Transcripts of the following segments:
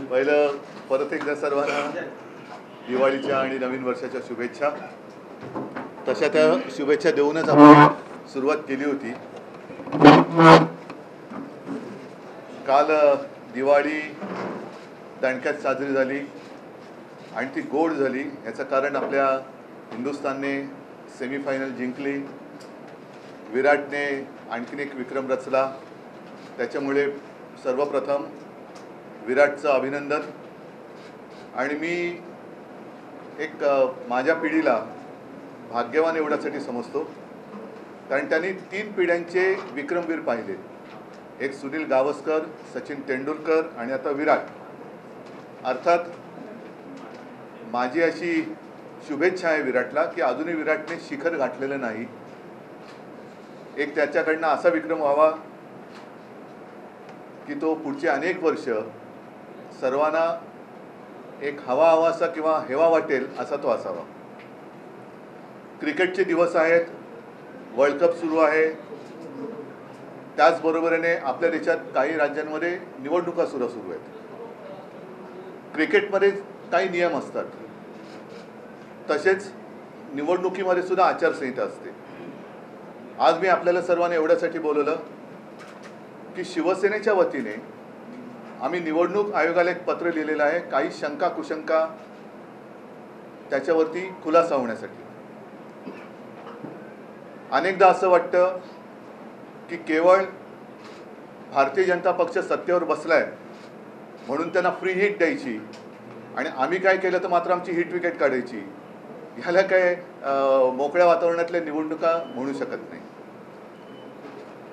पहिलं परत एकदा सर्वांना दिवाळीच्या आणि नवीन वर्षाच्या शुभेच्छा. तशा त्या शुभेच्छा देऊनच आपण सुरुवात केली होती. काल दिवाळी दणक्यात साजरी झाली आणि ती गोड झाली. याचं कारण आपल्या हिंदुस्थानने सेमीफायनल जिंकली, विराटने आणखीन एक विक्रम रचला. त्याच्यामुळे सर्वप्रथम विराटचं अभिनंदन. आणि मी एक माझ्या पिढीला भाग्यवान एवढ्यासाठी समजतो कारण त्यांनी 3 पिढ्यांचे विक्रमवीर पाहिले. एक सुनील गावस्कर, सचिन तेंडुलकर आणि आता विराट. अर्थात माझी अशी शुभेच्छा आहे विराटला की अजूनही विराटने शिखर गाठलेलं नाही. एक त्याच्याकडनं असा विक्रम व्हावा की तो पुढचे अनेक वर्ष सर्वांना एक हवासा किंवा हेवा वाटेल असा तो असावा. क्रिकेटचे दिवस आहेत, वर्ल्ड कप सुरू आहे. त्याचबरोबरीने आपल्या देशात काही राज्यांमध्ये निवडणुका सुरू आहेत. क्रिकेटमध्ये काही नियम असतात, तसेच निवडणुकीमध्ये सुद्धा आचारसंहिता असते. आज मी आपल्याला सर्वांना एवढ्यासाठी बोलवलं की शिवसेनेच्या वतीने आम्ही निवडणूक आयोगाला एक पत्र लिहिलेलं आहे, काही शंका कुशंका त्याच्यावरती खुलासा होण्यासाठी. अनेकदा असं वाटतं की केवळ भारतीय जनता पक्ष सत्तेवर बसलाय म्हणून त्यांना फ्री हिट द्यायची आणि आम्ही काय केलं तर मात्र आमची हिट विकेट काढायची. ह्याला काय मोकळ्या वातावरणातल्या निवडणुका म्हणू शकत नाही.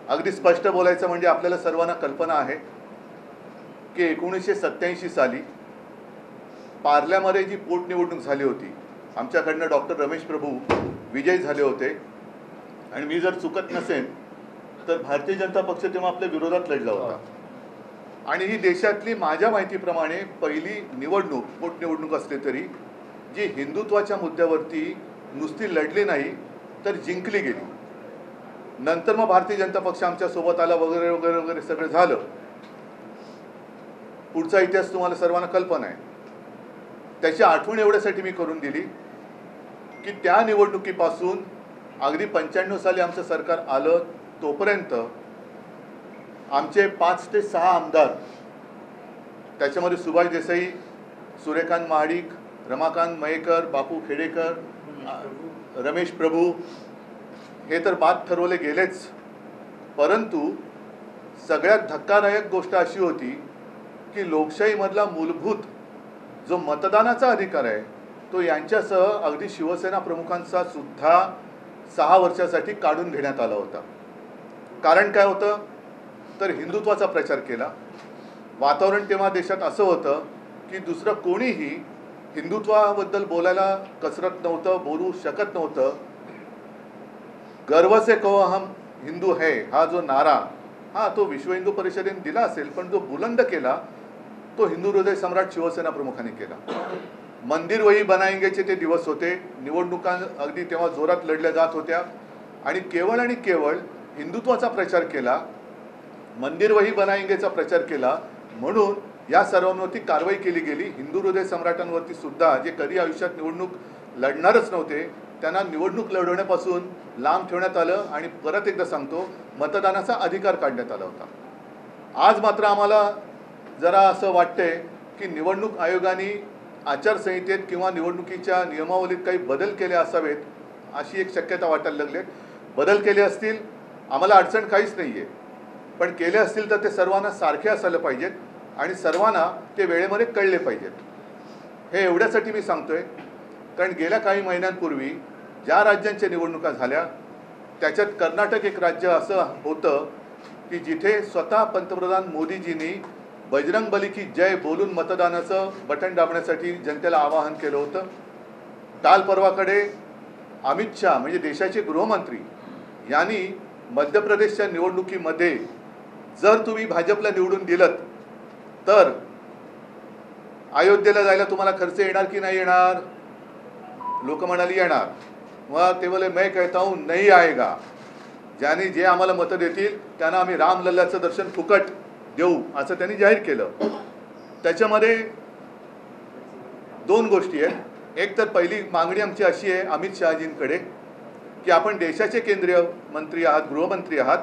अगदी स्पष्ट बोलायचं म्हणजे आपल्याला सर्वांना कल्पना आहे की 1987 साली पार्ल्यामध्ये जी पोटनिवडणूक झाली होती, आमच्याकडनं डॉक्टर रमेश प्रभू विजयी झाले होते. आणि मी जर चुकत नसेन तर भारतीय जनता पक्ष तेव्हा आपल्या विरोधात लढला होता. आणि ही देशातली माझ्या माहितीप्रमाणे पहिली निवडणूक, पोटनिवडणूक असली तरी जी हिंदुत्वाच्या मुद्द्यावरती नुसती लढली नाही तर जिंकली गेली. नंतर मग भारतीय जनता पक्ष आमच्या सोबत आला वगैरे वगैरे वगैरे सगळं झालं. पुढचा इतिहास तुम्हाला सर्वांना कल्पना आहे. त्याची आठवण एवढ्यासाठी मी करून दिली की त्या निवडणुकीपासून अगदी 95 साली आमचं सरकार आलं तोपर्यंत आमचे 5 ते 6 आमदार, त्याच्यामध्ये सुभाष देसाई, सूर्यकांत महाडिक, रमाकांत मयेकर, बापू खेडेकर, रमेश प्रभू हे तर बाद ठरवले गेलेच. परंतु सगळ्यात धक्कादायक गोष्ट अशी होती की लोकशाहीमधला मूलभूत जो मतदानाचा अधिकार आहे तो यांच्यासह अगदी शिवसेना प्रमुखांचा सुद्धा 6 वर्षासाठी काढून घेण्यात आला होता. कारण काय होतं तर हिंदुत्वाचा प्रचार केला. वातावरण तेव्हा देशात असं होतं की दुसरं कोणीही हिंदुत्वाबद्दल बोलायला कसरत नव्हतं, बोलू शकत नव्हतं. गर्व से कहो हम हिंदू है हा जो नारा, हा तो विश्व हिंदू परिषदेने दिला असेल, पण जो बुलंद केला तो हिंदू हृदय सम्राट शिवसेना प्रमुखांनी केला. मंदिर वही बनाएंगेचे ते दिवस होते. निवडणुका अगदी तेव्हा जोरात लढल्या जात होत्या आणि केवळ हिंदुत्वाचा प्रचार केला, मंदिर वही बनाएंगेचा प्रचार केला. म्हणून या सर्वांवरती कारवाई केली गेली. हिंदू हृदय सम्राटांवरती सुद्धा, जे कधी आयुष्यात निवडणूक लढणारच नव्हते, त्यांना निवडणूक लढवण्यापासून लांब ठेवण्यात आलं. आणि परत एकदा सांगतो, मतदानाचा अधिकार काढण्यात आला होता. आज मात्र आम्हाला जरा असं वाटतंय की निवडणूक आयोगाने आचारसंहितेत किंवा निवडणुकीच्या नियमावलीत काही बदल केले असावेत अशी एक शक्यता वाटायला लागली. बदल केले असतील, आम्हाला अडचण काहीच नाही आहे, पण केले असतील तर ते सर्वांना सारखे असायला पाहिजेत आणि सर्वांना ते वेळेमध्ये कळले पाहिजेत. हे एवढ्यासाठी मी सांगतोय कारण गेल्या काही महिन्यांपूर्वी ज्या राज्यांच्या निवडणुका झाल्या त्याच्यात कर्नाटक एक राज्य असं होतं की जिथे स्वतः पंतप्रधान मोदीजींनी बजरंगबली की जय बोलून मतदानाचं बटन दाबण्यासाठी जनतेला आवाहन केलं होतं. काल परवाकडे अमित शाह म्हणजे देशाचे गृहमंत्री यांनी मध्य प्रदेशच्या निवडणुकीमध्ये जर तुम्ही भाजपला निवडून दिलं तर अयोध्येला जायला तुम्हाला खर्च येणार की नाही येणार? लोक म्हणाली येणार. मग ते बोले मैं कहता हूं नहीं आएगा. ज्यांनी जे आम्हाला मतं देतील त्यांना आम्ही रामलल्लाचं दर्शन फुकट देऊ असं त्यांनी जाहीर केलं. त्याच्यामध्ये दोन गोष्टी आहेत. एक तर पहिली मागणी आमची अशी आहे अमित शहाजींकडे की आपण देशाचे केंद्रीय मंत्री आहात, गृहमंत्री आहात,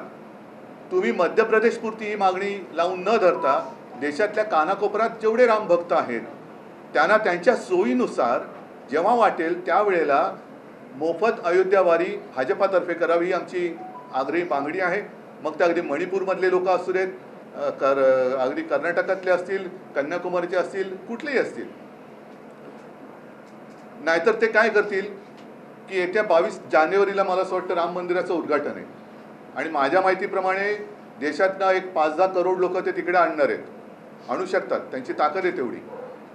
तुम्ही मध्य प्रदेशपुरती ही मागणी लावून न धरता देशातल्या कानाकोपऱ्यात जेवढे रामभक्त आहेत त्यांना त्यांच्या सोयीनुसार जेव्हा वाटेल त्यावेळेला मोफत अयोध्यावारी भाजपातर्फे करावी ही आमची आग्रही मागणी आहे. मग त्या अगदी मणिपूरमधले लोक असू देत, अगदी कर्नाटकातले असतील, कन्याकुमारीचे असतील, कुठलेही असतील. नाहीतर ते काय करतील की येत्या 22 जानेवारीला मला असं वाटतं राम मंदिराचं उद्घाटन आहे आणि माझ्या माहितीप्रमाणे देशातनं एक 5-10 करोड लोक ते तिकडे आणणार आहेत, आणू शकतात, त्यांची ताकद आहे तेवढी.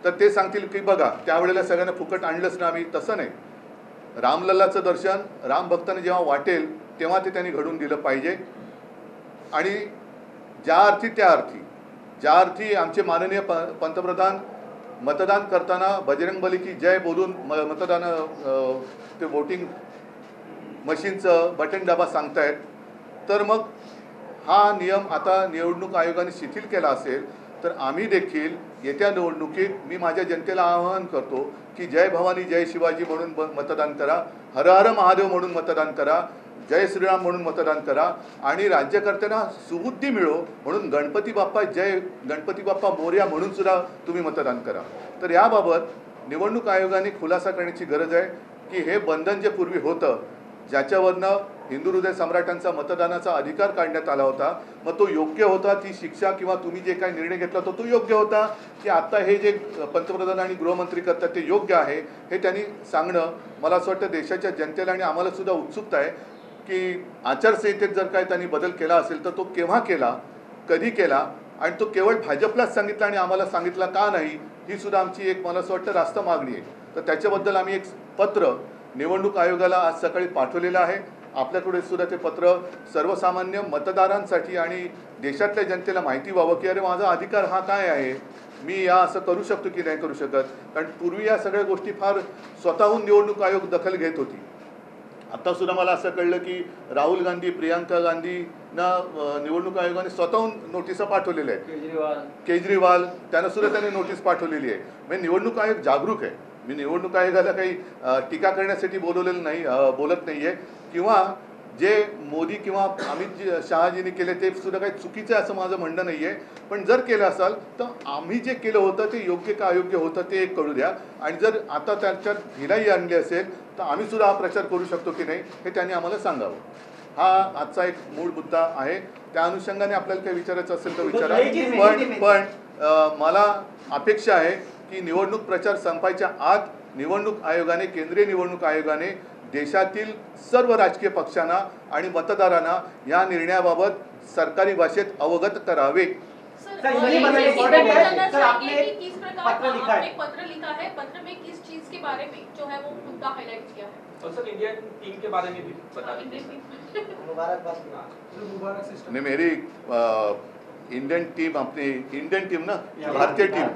तर ते सांगतील की बघा त्यावेळेला सगळ्यांना फुकट आणलंच ना आम्ही. तसं नाही, रामलल्लाचं दर्शन राम भक्तांना जेव्हा वाटेल तेव्हा ते त्यांनी घडून दिलं पाहिजे. आणि ज्या अर्थी आमचे माननीय पंतप्रधान मतदान करताना बजरंगबली की जय बोलून मतदान ते वोटिंग मशीनचं बटन दाबा सांगतायत, तर मग हा नियम आता निवडणूक आयोगाने शिथिल केला असेल तर आम्ही देखील येत्या निवडणुकीत मी माझ्या जनतेला आवाहन करतो की जय भवानी जय शिवाजी म्हणून मतदान करा, हर हर महादेव म्हणून मतदान करा, जय श्रीराम म्हणून मतदान करा आणि राज्यकर्त्यांना सुबुद्धी मिळो म्हणून गणपती बाप्पा जय, गणपती बाप्पा मोरया म्हणून सुद्धा तुम्ही मतदान करा. तर याबाबत निवडणूक आयोगाने खुलासा करण्याची गरज आहे की हे बंधन जे पूर्वी होतं ज्याच्यावरनं हिंदू हृदय सम्राटांचा मतदानाचा अधिकार काढण्यात आला होता, मग तो योग्य होता, ती शिक्षा किंवा तुम्ही जे काही निर्णय घेतला तो योग्य होता की आता हे जे पंतप्रधान आणि गृहमंत्री करतात ते योग्य आहे, हे त्यांनी सांगणं मला असं वाटतं देशाच्या जनतेला आणि आम्हाला सुद्धा उत्सुकता आहे की आचारसंहितेत जर काय त्यांनी बदल केला असेल तर तो केव्हा केला, कधी केला आणि तो केवळ भाजपलाच सांगितला आणि आम्हाला सांगितला का नाही, ही सुद्धा आमची एक मला असं वाटतं रास्त मागणी आहे. तर त्याच्याबद्दल आम्ही एक पत्र निवडणूक आयोगाला आज सकाळी पाठवलेलं आहे. आपल्याकडे सुद्धा ते पत्र सर्वसामान्य मतदारांसाठी आणि देशातल्या जनतेला माहिती व्हावं की अरे माझा अधिकार हा काय आहे, मी या असं करू शकतो की नाही करू शकत. कारण पूर्वी या सगळ्या गोष्टी फार स्वतःहून निवडणूक आयोग दखल घेत होती. आता सुद्धा मला असं कळलं की राहुल गांधी, प्रियांका गांधींना निवडणूक आयोगाने स्वतःहून नोटिसा पाठवलेल्या आहेत. केजरीवाल त्यांना सुद्धा त्यांनी नोटीस पाठवलेली आहे. म्हणजे निवडणूक आयोग जागरूक आहे. मी निवडणूक आयोगाला काही टीका करण्यासाठी बोलवलेलं नाही, बोलत नाही आहे किंवा जे मोदी किंवा अमित शहाजींनी केले ते सुद्धा काही चुकीचं आहे असं माझं म्हणणं नाही आहे. पण जर केलं असाल तर आम्ही जे केलं होतं ते योग्य का अयोग्य होतं ते एक कळू द्या. आणि जर आता त्याच्यात ढिलाई आणली असेल तर आम्ही सुद्धा हा प्रचार करू शकतो की नाही हे त्यांनी आम्हाला सांगावं. हा आजचा एक मूळ मुद्दा आहे. त्या अनुषंगाने आपल्याला काही विचारायचं असेल तर विचारा. पण मला अपेक्षा आहे की निवडणूक प्रचार संपायच्या आत निवडणूक आयोगाने, केंद्रीय निवडणूक आयोगाने देशातील सर्व राजकीय पक्षांना आणि मतदारांना या निर्णयाबाबत सरकारी भाषेत अवगत करावे. पत्र लिखा है, पत्र में किस चीज के बारे में जो है वो मुद्दा हाईलाइट किया है और सर इंडियन टीम के बारे में भी बता दीजिए. नहीं, मेरी इंडियन टीम, अपनी इंडियन टीम ना, भारतीय टीम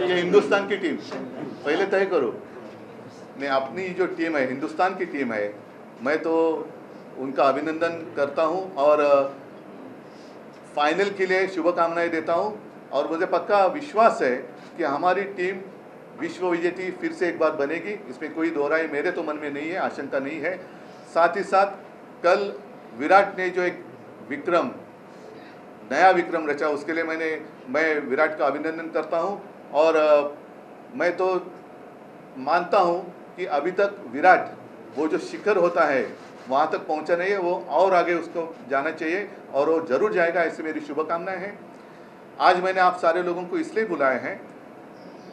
ये हिंदुस्तान की टीम पहले तय करो. नहीं, अपनी जो टीम है हिंदुस्तान की टीम है, मैं तो उनका अभिनंदन करता हूं और फाइनल के लिए शुभकामनाएं देता हूं. और मुझे पक्का विश्वास है कि हमारी टीम विश्व विजेती फिर से एक बार बनेगी. इसमें कोई दो राय मेरे तो मन में नहीं है, आशंका नहीं है. साथ ही साथ कल विराट ने जो एक विक्रम, नया विक्रम रचा, उसके लिए मैं विराट का अभिनंदन करता हूं. और मैं तो मानता हूं कि अभी तक विराट वो जो शिखर होता है वहाँ तक पहुँचा नहीं है, वो और आगे उसको जाना चाहिए और वो जरूर जाएगा, ऐसी मेरी शुभकामनाएं हैं. आज मैंने आप सारे लोगों को इसलिए बुलाए हैं,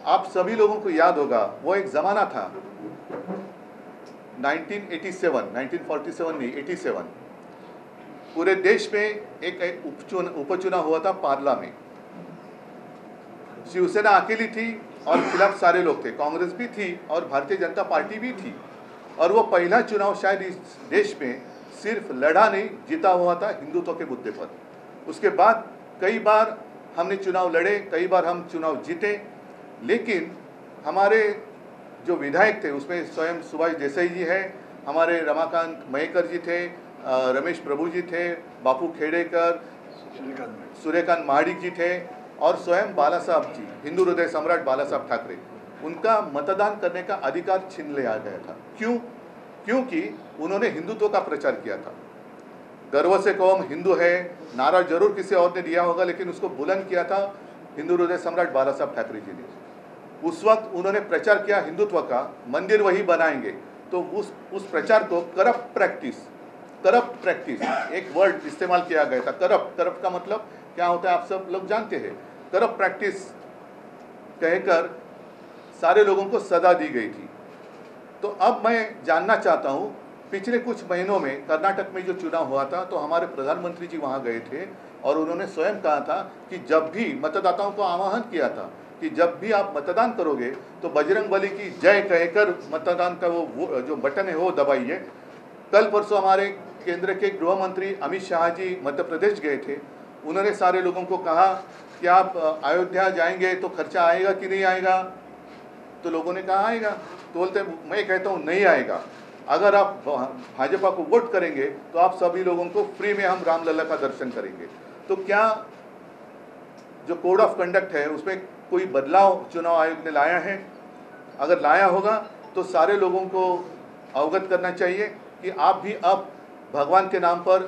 आप सभी लोगों को याद होगा वो एक ज़माना था 1947 नहीं 87, पूरे देश में एक उपचुनाव हुआ था पार्ला में. शिवसेना अकेली थी और खिलाफ सारे लोग थे, कांग्रेस भी थी और भारतीय जनता पार्टी भी थी. और वो पहला चुनाव शायद इस देश में सिर्फ लड़ा नहीं, जीता हुआ था हिंदुत्व के मुद्दे पर. उसके बाद कई बार हमने चुनाव लड़े, कई बार हम चुनाव जीते, लेकिन हमारे जो विधायक थे उसमें स्वयं सुभाष देसाई जी हैं, हमारे रमाकांत मयेकर जी थे, रमेश प्रभु जी थे, बापू खेड़ेकर, सूर्यकांत महाडिक जी थे और स्वयं बाला साहब जी, हिंदू हृदय सम्राट बाला साहब ठाकरे, उनका मतदान करने का अधिकार छीन लिया गया था। क्यों? क्योंकि उन्होंने हिंदुत्व का प्रचार किया था। गर्व से कौम हिंदू है नारा जरूर किसी और ने दिया होगा, लेकिन उसको बुलंद किया था हिंदू हृदय सम्राट बाला साहब ठाकरे जी ने। उस वक्त उन्होंने प्रचार किया हिंदुत्व का, मंदिर वही बनाएंगे। तो उस प्रचार को करप्ट प्रैक्टिस एक वर्ड इस्तेमाल किया गया था। करप्ट का मतलब क्या होता है आप सब लोग जानते हैं। करप्ट प्रैक्टिस कहकर सारे लोगों को सजा दी गई थी। तो अब मैं जानना चाहता हूँ, पिछले कुछ महीनों में कर्नाटक में जो चुनाव हुआ था, तो हमारे प्रधानमंत्री जी वहाँ गए थे और उन्होंने स्वयं कहा था कि जब भी मतदाताओं को आह्वान किया था कि जब भी आप मतदान करोगे तो बजरंगबली की जय कहकर मतदान का वो जो बटन है वो दबाइए। कल परसों हमारे केंद्र के गृह मंत्री अमित शाह जी मध्य प्रदेश गए थे। उन्होंने सारे लोगों को कहा कि आप अयोध्या जाएंगे तो खर्चा आएगा कि नहीं आएगा, तो लोगों ने कहा आएगा। तो बोलते मैं कहता हूँ नहीं आएगा। अगर आप भाजपा को वोट करेंगे तो आप सभी लोगों को फ्री में हम रामलला का दर्शन करेंगे। तो क्या जो कोड ऑफ कंडक्ट है उसमें कोई बदलाव चुनाव आयोग ने लाया है? अगर लाया होगा तो सारे लोगों को अवगत करना चाहिए कि आप भी अब भगवान के नाम पर,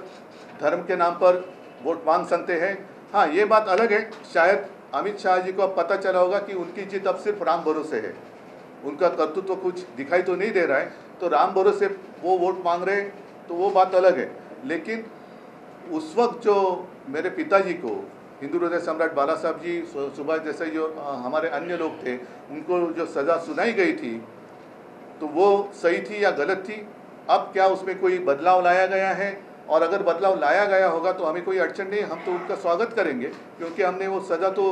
धर्म के नाम पर वोट मांग सकते हैं। हाँ, ये बात अलग है, शायद अमित शाह जी को अब पता चला होगा कि उनकी जीत अब सिर्फ राम भरोसे है, उनका कर्तृत्व कुछ दिखाई तो नहीं दे रहा है, तो राम भरोसे वो वोट मांग रहे हैं, तो वो बात अलग है। लेकिन उस वक्त जो मेरे पिताजी को हिंदू हृदय सम्राट बाला साहब जी, सुभाष जैसे जो हमारे अन्य लोग थे, उनको जो सज़ा सुनाई गई थी तो वो सही थी या गलत थी? अब क्या उसमें कोई बदलाव लाया गया है? और अगर बदलाव लाया गया होगा तो हमें कोई अड़चन नहीं, हम तो उनका स्वागत करेंगे क्योंकि हमने वो सज़ा तो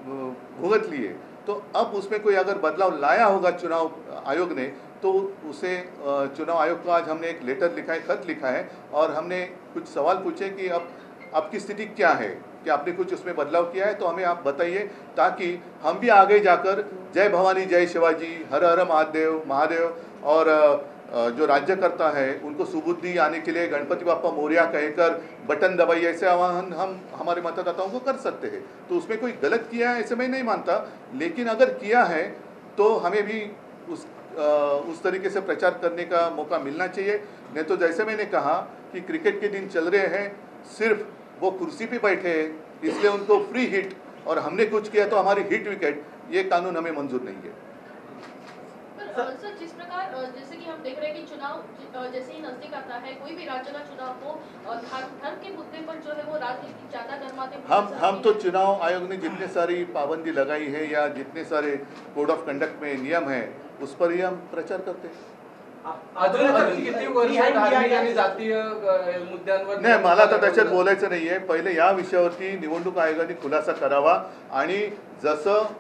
भुगत ली है। तो अब उसमें कोई अगर बदलाव लाया होगा चुनाव आयोग ने, तो उसे चुनाव आयोग को आज हमने एक लेटर लिखा है, खत लिखा है और हमने कुछ सवाल पूछे कि अब की स्थिति क्या है, कि आपने कुछ उसमें बदलाव किया है तो हमें आप बताइए, ताकि हम भी आगे जाकर जय भवानी जय शिवाजी, हर हर महादेव और जो राज्यकर्ता है उनको सुबुद्धि आने के लिए गणपति बाप्पा मोरया कहकर बटन दबाइए, ऐसे आह्वान हम हमारे मतदाताओं को कर सकते हैं। तो उसमें कोई गलत किया है ऐसे मैं नहीं मानता, लेकिन अगर किया है तो हमें भी उस तरीके से प्रचार करने का मौका मिलना चाहिए। नहीं तो जैसे मैंने कहा कि क्रिकेट के दिन चल रहे हैं, सिर्फ वो कुर्सी पे बैठे हैं इसलिए उनको फ्री हिट और हमने कुछ किया तो हमारी हिट विकेट, ये कानून हमें मंजूर नहीं है। सर, जिस प्रकार जैसे कि हम देख रहे हैं कि चुनाव जैसे ही नजदीक आता है, कोई भी राज्य का चुनाव हो, धर्म के मुद्दे पर जो है वो राजनीति ज्यादा गर्माते हम तो चुनाव आयोग ने जितने सारी पाबंदी लगाई है या जितने सारे कोड ऑफ कंडक्ट में नियम है उस पर ही हम प्रचार करते हैं। नाही, मला तर त्याच्यात बोलायचं नाही आहे। पहिले या विषयावरती निवडणूक आयोगाने खुलासा करावा आणि जसं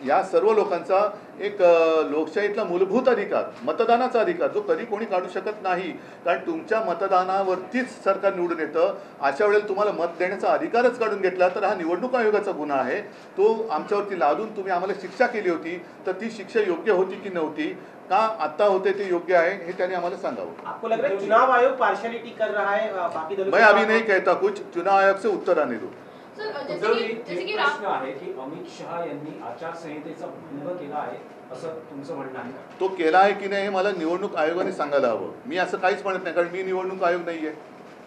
या सर्व लोकांचा एक लोकशाहीतला मूलभूत अधिकार, मतदानाचा अधिकार, जो कधी कोणी काढू शकत नाही, कारण तुमच्या मतदानावरतीच सरकार निवडून येतं। अशा वेळेला तुम्हाला मत देण्याचा अधिकारच काढून घेतला तर हा निवडणूक आयोगाचा गुन्हा आहे। तो आमच्यावरती लादून तुम्ही आम्हाला शिक्षा केली होती, तर ती शिक्षा योग्य होती की नव्हती, का आता होते ते योग्य आहे, हे त्याने आम्हाला सांगावं। आपको लग रहा है चुनाव आयोग पार्शियलिटी कर रहा है बाकी दलों? मैं अभी नहीं कहता कुछ, चुनाव आयोग से उत्तर आने दो। जैसे की प्रश्न आहे की अमित शहा यांनी आचारसंहितेचा भंग केला आहे असं तुमचं म्हणणं आहे? तो केला आहे की नाही हे मला निवडणूक आयोगाने सांगायला हवं। मी असं काहीच म्हणत नाही, कारण मी निवडणूक आयोग नाही आहे।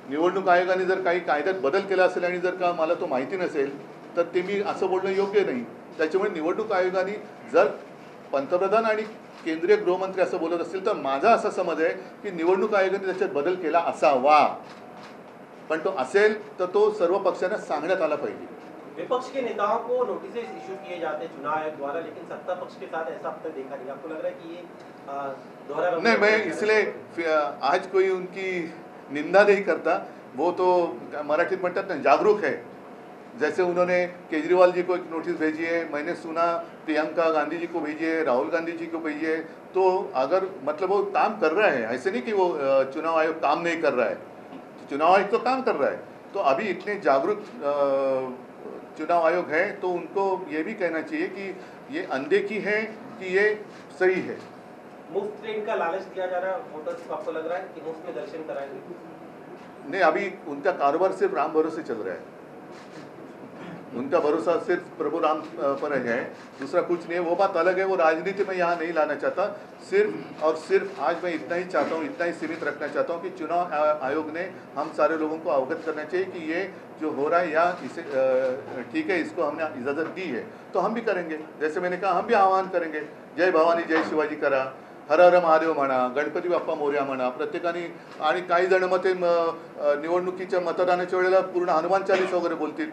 निवडणूक आयोगाने जर काही कायद्यात बदल केला असेल आणि जर का मला तो माहिती नसेल तर ते मी असं बोलणं योग्य नाही। त्याच्यामुळे निवडणूक आयोगाने जर पंतप्रधान आणि केंद्रीय गृहमंत्री असं बोलत असतील तर माझा असा समज आहे की निवडणूक आयोगाने त्याच्यात बदल केला असावा, पण तो असेल तर तो सर्व पक्षांना सांगण्यात आला पाहिजे। विपक्ष के नेताओं को नोटिस इशू किए जाते हैं चुनाव आयोग द्वारा, लेकिन सत्ता पक्ष के साथ ऐसा अब तक देखा नहीं। आपको लग रहा है कि ये दोहरा नहीं, मैं इसलिए आज कोई उनकी निंदा नहीं करता, वो तो मराठीत म्हणतात ना जागरूक है। जैसे उन्होंने केजरीवाल जी को एक नोटिस भेजी है, मैंने सुना प्रियंका गांधी जी को भेजी है, राहुल गांधी जी को भेजी है। तो अगर मतलब वो काम कर रहा है, ऐसे नहीं कि वो चुनाव आयोग काम नहीं कर रहा है, चुनाव आयोग तो काम कर रहा है। तो अभी इतने जागरूक चुनाव आयोग है तो उनको ये भी कहना चाहिए कि ये अनदेखी है कि ये सही है। मुफ्त ट्रेन का लालच दिया जा रहा है वोटर्स को, आपको लग रहा है कि मुफ्त में दर्शन कराएंगे? नहीं, अभी उनका कारोबार सिर्फ राम भरोसे चल रहा है। उनका भरोसा सिर्फ प्रभु राम पर है, दूसरा कुछ नहीं है। वो बात अलग है, वो राजनीति में यहाँ नहीं लाना चाहता। सिर्फ और सिर्फ आज मैं इतना ही चाहता हूँ, इतना ही सीमित रखना चाहता हूँ कि चुनाव आयोग ने हम सारे लोगों को अवगत करना चाहिए कि ये जो हो रहा है या इसे ठीक है, इसको हमने इजाज़त दी है तो हम भी करेंगे। जैसे मैंने कहा, हम भी आह्वान करेंगे, जय भवानी जय शिवाजी करा, हर हर महादेव म्हणा, गणपती बाप्पा मोरया म्हणा, प्रत्येकाने। आणि काही जण मग ते निवडणुकीच्या मतदानाच्या वेळेला पूर्ण हनुमान चालीसा वगैरे बोलतील,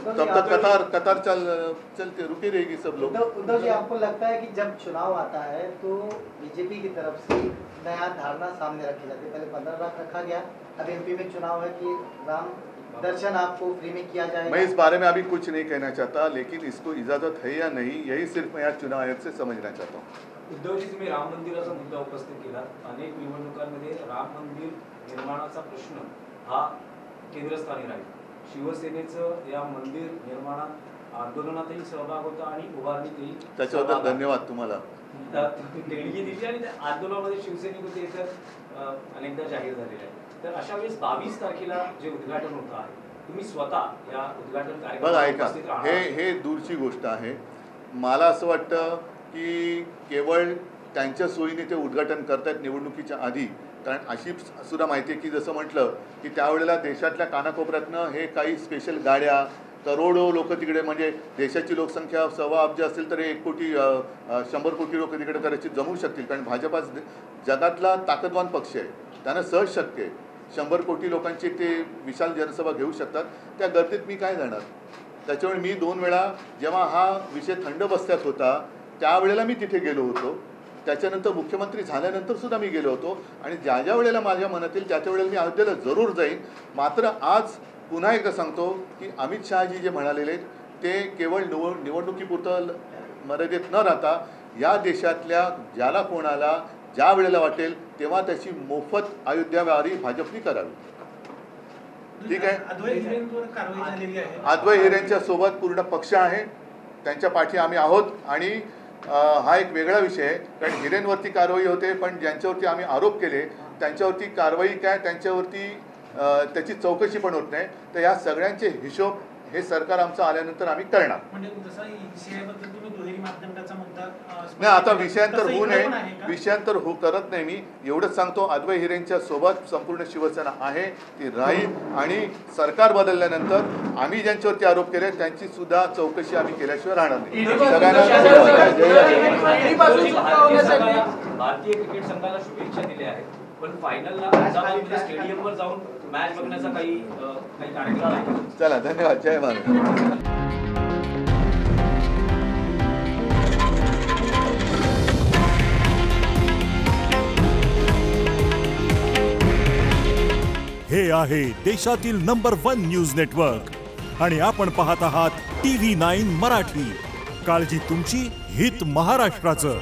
तब तक कतार चलते रुकी रहेगी सब लोग। उद्धव जी, आपको लगता है कि जब चुनाव आता है तो बीजेपी की तरफ से नया धारणा सामने रखी जाती है? पहले 15 लाख रखा गया, अब एमपी में चुनाव है कि राम दर्शन आपको फ्री में किया जाएगा। मैं इस बारे में अभी कुछ नहीं कहना चाहता, लेकिन इसको इजाजत है या नहीं, यही सिर्फ मैं आज चुनाव आयोग से समझना चाहता हूँ। उद्धवजी, तुम्ही राम मंदिराचा मुद्दा उपस्थित केला। अनेक निवडणुकांमध्ये राम मंदिर निर्माणाचा प्रश्न हा केंद्रस्थानी राहील। शिवसेनेचं या मंदिर निर्माणात आंदोलनातही सहभाग होता आणि उभारणीतही। त्याच्याबद्दल धन्यवाद तुम्हाला। देणगी दिली आणि त्या आंदोलनामध्ये शिवसैनिक होते हे तर अनेकदा जाहीर झालेलं आहे। तर अशा वेळेस 22 तारखेला जे उद्घाटन होतं आहे, तुम्ही स्वतः या उद्घाटन कार्यक्रमात उपस्थित राहणार? हे दूरची गोष्ट आहे। मला असं वाटतं की केवळ त्यांच्या सोयीने ते उद्घाटन करतात निवडणुकीच्या आधी, कारण अशी सुद्धा माहिती आहे की जसं म्हटलं की त्यावेळेला देशातल्या कानाकोपऱ्यातनं हे काही स्पेशल गाड्या, करोडो लोक तिकडे, म्हणजे देशाची लोकसंख्या 1.25 अब्ज असेल तर 1 कोटी 100 कोटी लोक तिकडे कदाचित जमू शकतील, कारण भाजपा जगातला ताकदवान पक्ष आहे, त्यांना सहज शक्य आहे 100 कोटी लोकांची ते विशाल जनसभा घेऊ शकतात। त्या गर्दीत मी काय जाणार? त्याच्यामुळे मी 2 वेळा जेव्हा हा विषय थंड बस्त्यात होता त्यावेळेला मी तिथे गेलो होतो, त्याच्यानंतर मुख्यमंत्री झाल्यानंतर सुद्धा मी गेलो होतो, आणि ज्या ज्या वेळेला माझ्या मनात येईल त्याच्या वेळेला मी अयोध्येला जरूर जाईन। मात्र आज पुन्हा एकदा सांगतो की अमित शहाजी जे म्हणालेले ते केवळ निवडणुकीपुरतं मर्यादित न राहता या देशातल्या ज्याला कोणाला ज्या वेळेला वाटेल तेव्हा त्याची मोफत अयोध्या वारी भाजपने करावी। ठीक आहे, अद्वै हिरेंच्या सोबत पूर्ण पक्ष आहे, त्यांच्या पाठी आम्ही आहोत। आणि हा एक वेगळा विषय आहे, कारण हिरेंवरती कारवाई होते, पण ज्यांच्यावरती आम्ही आरोप केले त्यांच्यावरती कारवाई काय, त्यांच्यावरती त्याची चौकशी पण होत नाही। तर या सगळ्यांचे हिशोब हे सरकार आमचं आल्यानंतर आम्ही करणार। नाही, आता विषयांतर होऊ नये, विषयांतर करत नाही मी, एवढंच सांगतो अद्वै हिरेंच्या सोबत संपूर्ण शिवसेना आहे, ती राहील। आणि सरकार बदलल्यानंतर आम्ही ज्यांच्यावरती आरोप केले त्यांची सुद्धा चौकशी आम्ही केल्याशिवाय राहणार नाही। सगळ्यांना भारतीय क्रिकेट संघाला शुभेच्छा दिल्या आहेत, पण फायनलला स्टेडियमवर जाऊन मॅच बघण्याचा काही कार्यक्रम आहे? चला, धन्यवाद, जय महाराज। हे आहे देशातील नंबर 1 न्यूज नेटवर्क आणि आपण पाहत आहात TV9 मराठी। काळजी तुमची, हित महाराष्ट्राचं।